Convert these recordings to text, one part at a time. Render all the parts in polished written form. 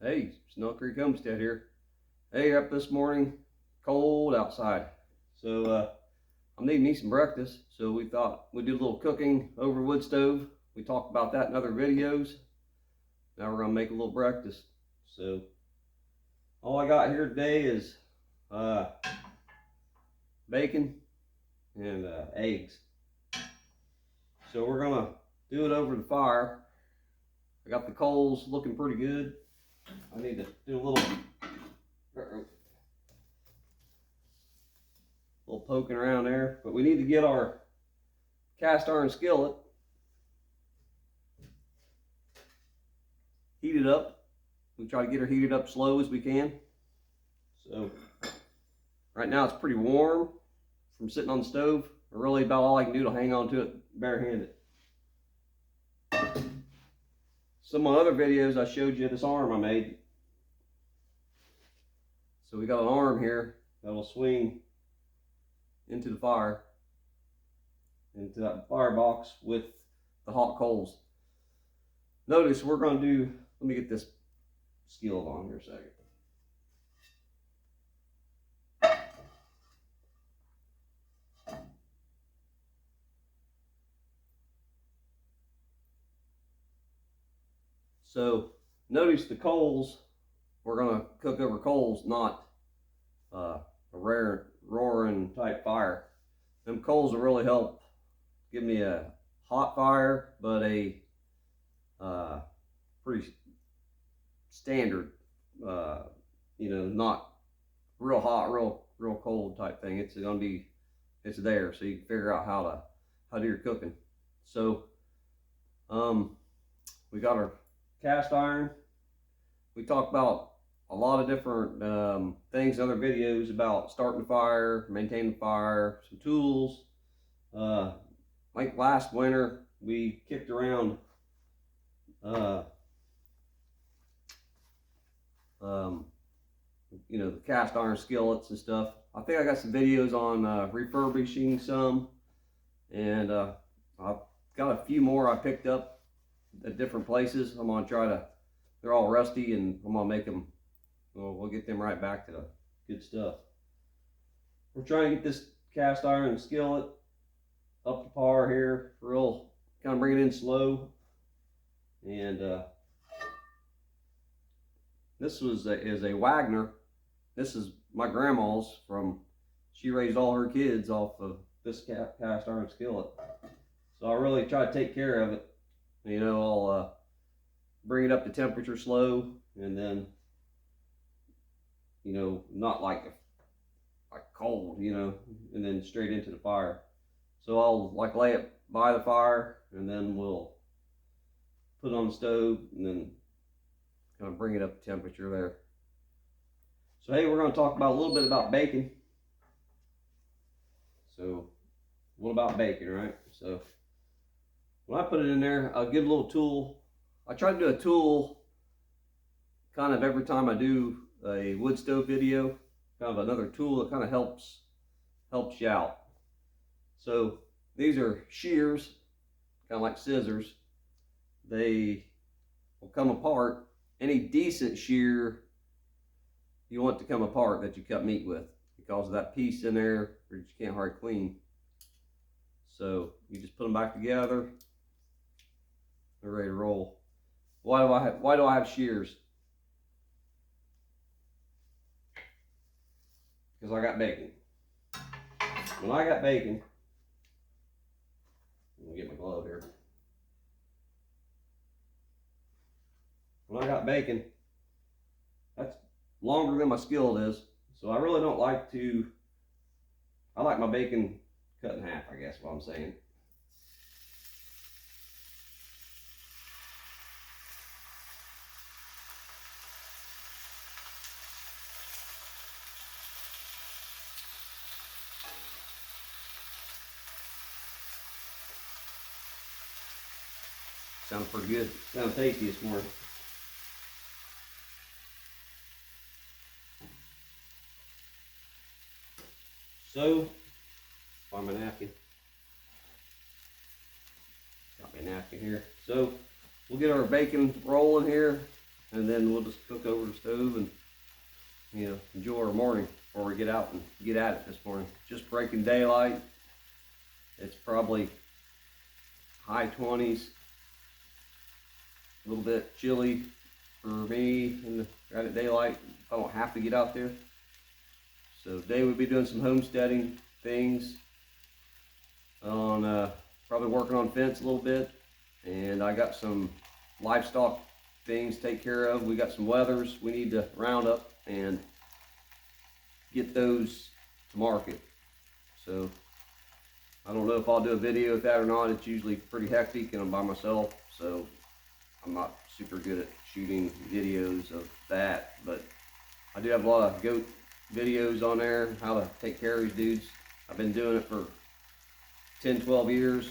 Hey, Snow Creek Homestead here. Hey, up this morning, cold outside. So I'm needing me some breakfast. So we thought we'd do a little cooking over wood stove. We talked about that in other videos. Now we're gonna make a little breakfast. So all I got here today is bacon and eggs. So we're gonna do it over the fire. I got the coals looking pretty good. I need to do a little poking around there, but we need to get our cast iron skillet heated up. We try to get her heated up slow as we can. So right now it's pretty warm from sitting on the stove. Really about all I can do to hang on to it barehanded. Some of my other videos I showed you this arm I made. So we got an arm here that'll swing into the fire, into that firebox with the hot coals. Notice we're going to do, let me get this skillet on here a second. So notice the coals, we're going to cook over coals, not a rare roaring type fire. Them coals will really help give me a hot fire, but a pretty standard, not real hot, real cold type thing. It's gonna be, it's there, so you can figure out how to do your cooking. So we got our cast iron. We talked about a lot of different things in other videos about starting the fire, maintaining the fire, some tools. Like last winter, we kicked around the cast iron skillets and stuff. I think I got some videos on refurbishing some, and I've got a few more I picked up at different places. I'm gonna try to, they're all rusty, and I'm gonna make them, we'll get them right back to the good stuff. We're trying to get this cast iron skillet up to par here, real, kind of bring it in slow. And this is a Wagner. This is my grandma's from, she raised all her kids off of this cast iron skillet. So I really try to take care of it. I'll bring it up to temperature slow, and then, not like cold, and then straight into the fire. So I'll lay it by the fire, and then we'll put it on the stove, and then kind of bring it up to temperature there. So hey, we're going to talk about a little bit about bacon. So what about bacon, right? So when I put it in there, I'll give a little tool. I try to do a tool kind of every time I do a wood stove video, kind of another tool that kind of helps you out. So these are shears, kind of like scissors. They will come apart. Any decent shear you want to come apart that you cut meat with, because of that piece in there that you can't hardly clean. So you just put them back together. They're ready to roll. Why do I have shears? Because I got bacon. When I got bacon, let me get my glove here. When I got bacon, that's longer than my skillet is. So I really don't like to, I like my bacon cut in half, I guess what I'm saying. Sounds pretty good. Sounds tasty this morning. So, find my napkin. Got my napkin here. So, we'll get our bacon rolling here and then we'll just cook over the stove and, you know, enjoy our morning before we get out and get at it this morning. Just breaking daylight. It's probably high 20s, a little bit chilly for me right at daylight if I don't have to get out there. So today we'll be doing some homesteading things on probably working on fence a little bit, and I got some livestock things to take care of. We got some wethers we need to round up and get those to market. So I don't know if I'll do a video with that or not. It's usually pretty hectic and I'm by myself, so I'm not super good at shooting videos of that, but I do have a lot of goat videos on there, how to take care of these dudes. I've been doing it for 10-12 years.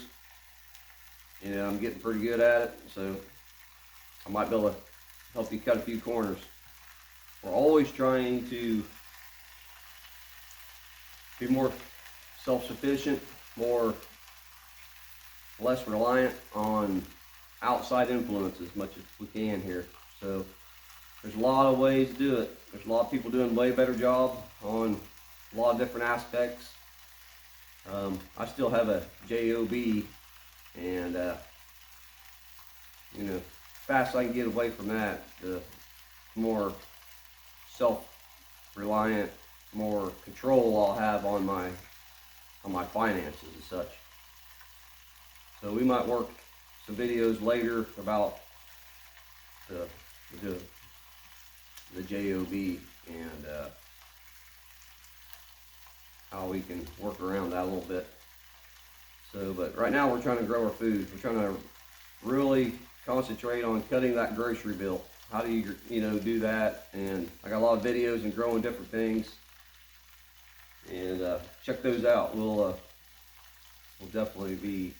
You know, I'm getting pretty good at it, so I might be able to help you cut a few corners. We're always trying to be more self-sufficient, less reliant on outside influence as much as we can here. So there's a lot of ways to do it. There's a lot of people doing a way better job on a lot of different aspects. I still have a job, and you know, fast I can get away from that, the more self-reliant, more control I'll have on my finances and such. So we might work some videos later about the job and how we can work around that a little bit. So, but right now we're trying to grow our food. We're trying to really concentrate on cutting that grocery bill. How do you do that? And I got a lot of videos and growing different things, and check those out. We'll definitely be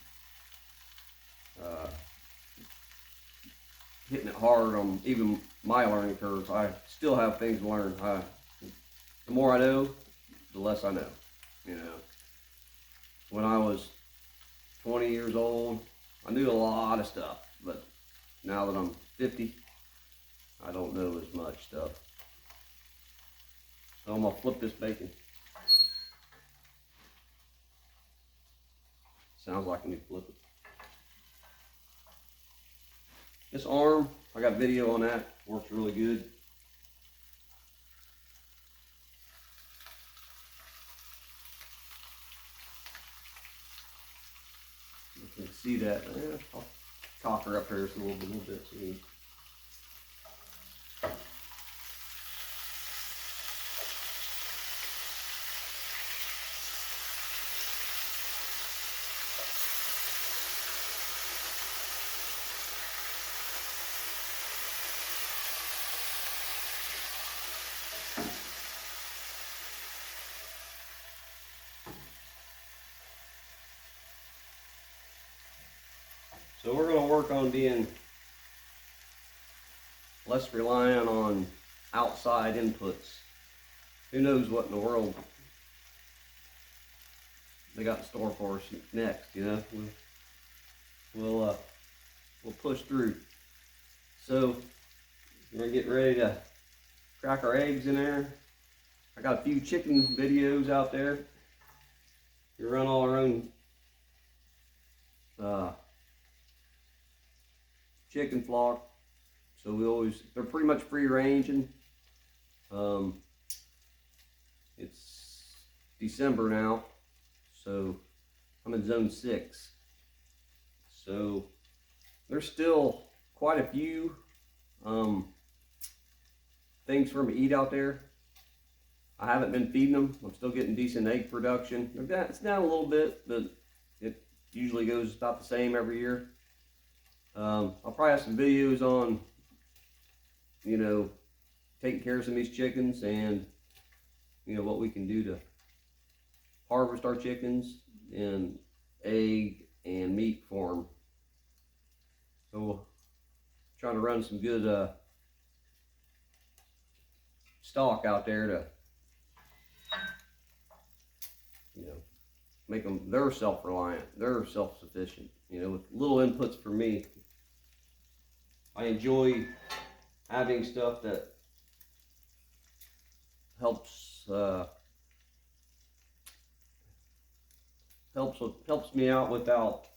hitting it hard on even my learning curves. I still have things to learn. The more I know, the less I know. You know, when I was 20 years old, I knew a lot of stuff, but now that I'm 50, I don't know as much stuff. So I'm gonna flip this bacon. Sounds like I need to flip it. This arm, I got video on that, works really good. You can see that. I'll cock her up here just a little bit so you So we're going to work on being less reliant on outside inputs. Who knows what in the world they got in store for us next, you know? We'll push through. So we're getting ready to crack our eggs in there. I got a few chicken videos out there. We run all our own chicken flock, so they're pretty much free ranging. It's December now, so I'm in zone 6. So there's still quite a few things for them to eat out there. I haven't been feeding them. I'm still getting decent egg production. It's down a little bit, but it usually goes about the same every year. I'll probably have some videos on, you know, taking care of some of these chickens and, you know, what we can do to harvest our chickens in egg and meat form. So we'll trying to run some good stock out there to, you know, make them, they're self-reliant, they're self-sufficient, you know, with little inputs for me. I enjoy having stuff that helps helps me out without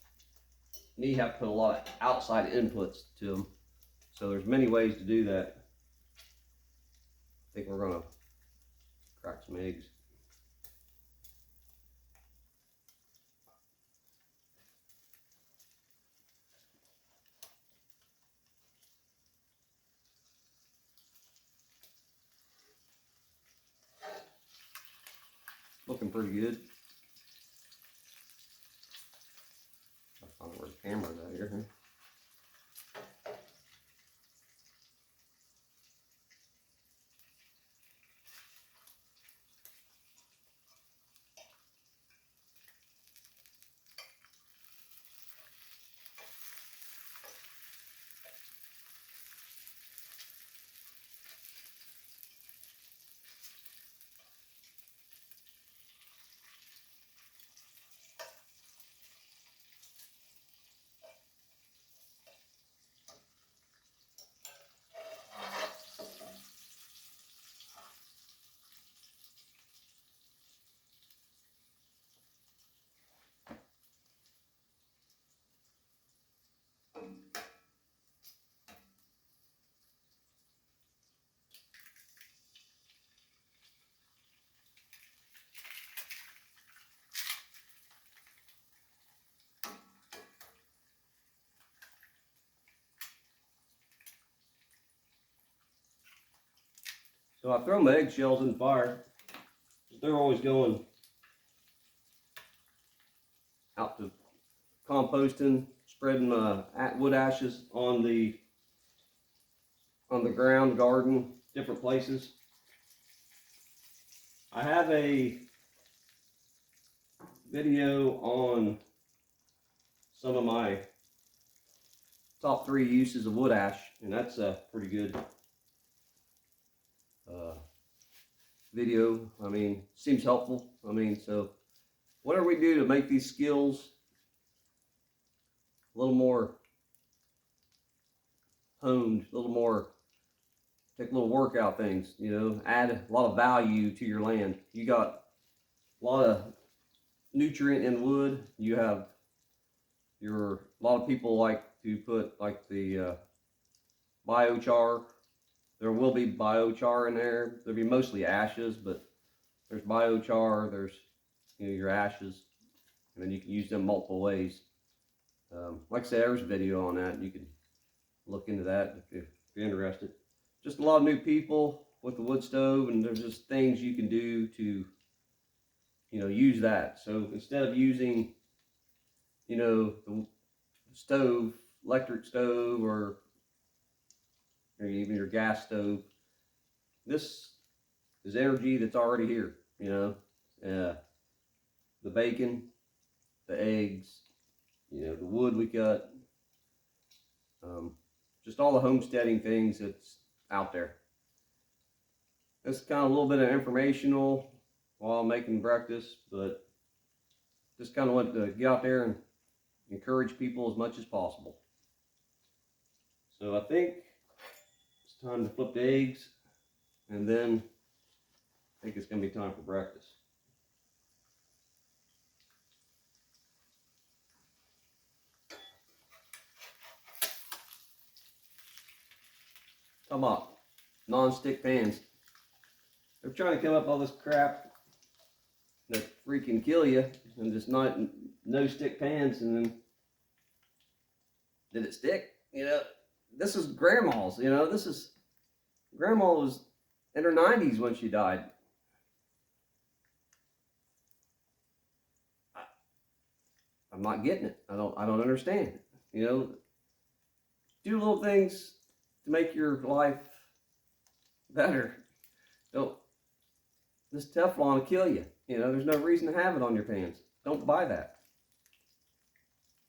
me having to put a lot of outside inputs to them. So there's many ways to do that. I think we're gonna crack some eggs. Looking pretty good. I don't know where the camera's at here. So I throw my eggshells in the fire. They're always going out to composting, spreading wood ashes on the ground, garden, different places. I have a video on some of my top 3 uses of wood ash, and that's a pretty good video. I mean, seems helpful. I mean, so whatever we do to make these skills a little more honed, a little more, take a little workout things, you know, add a lot of value to your land. You got a lot of nutrient in wood. You have a lot of people like to put like the biochar. There will be biochar in there. There'll be mostly ashes, but there's biochar, there's, you know, your ashes, and then you can use them multiple ways. Like I said, there's a video on that. You can look into that if you're interested. Just a lot of new people with the wood stove, and there's just things you can do to, you know, use that. So instead of using, you know, the stove, electric stove, or even your gas stove, this is energy that's already here, you know. The bacon, the eggs, you know, the wood we cut, just all the homesteading things that's out there. That's kind of a little bit of informational while I'm making breakfast, but just kind of want to get out there and encourage people as much as possible. So I think it's time to flip the eggs, and then I think it's going to be time for breakfast. Talking about non-stick pans. They're trying to come up with all this crap that freaking kill you, and just no stick pans, and then did it stick? You know, this is grandma's. You know, grandma was in her 90s when she died. I'm not getting it. I don't understand. You know, do little things to make your life better. This Teflon will kill you. You know, there's no reason to have it on your pans. Don't buy that.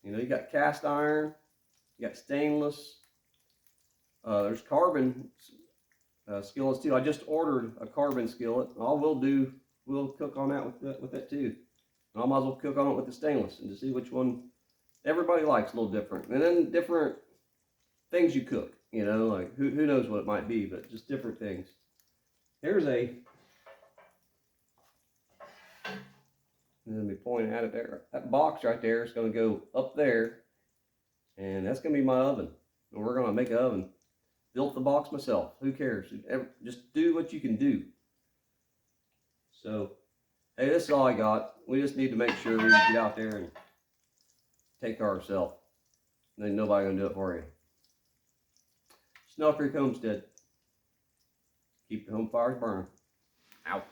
You know, you got cast iron, you got stainless. There's carbon skillets too. I just ordered a carbon skillet. All we'll cook on that with it too. And I might as well cook on it with the stainless and to see which one everybody likes a little different. And then different things you cook. You know, like who knows what it might be, but just different things. Here's a, let me point at it there. That box right there is going to go up there, and that's going to be my oven. And we're going to make an oven. Built the box myself. Who cares? Just do what you can do. So, hey, this is all I got. We just need to make sure we get out there and take care of ourselves. Then nobody gonna do it for you. Snuff Creek Homestead. Keep the home fires burning. Ow.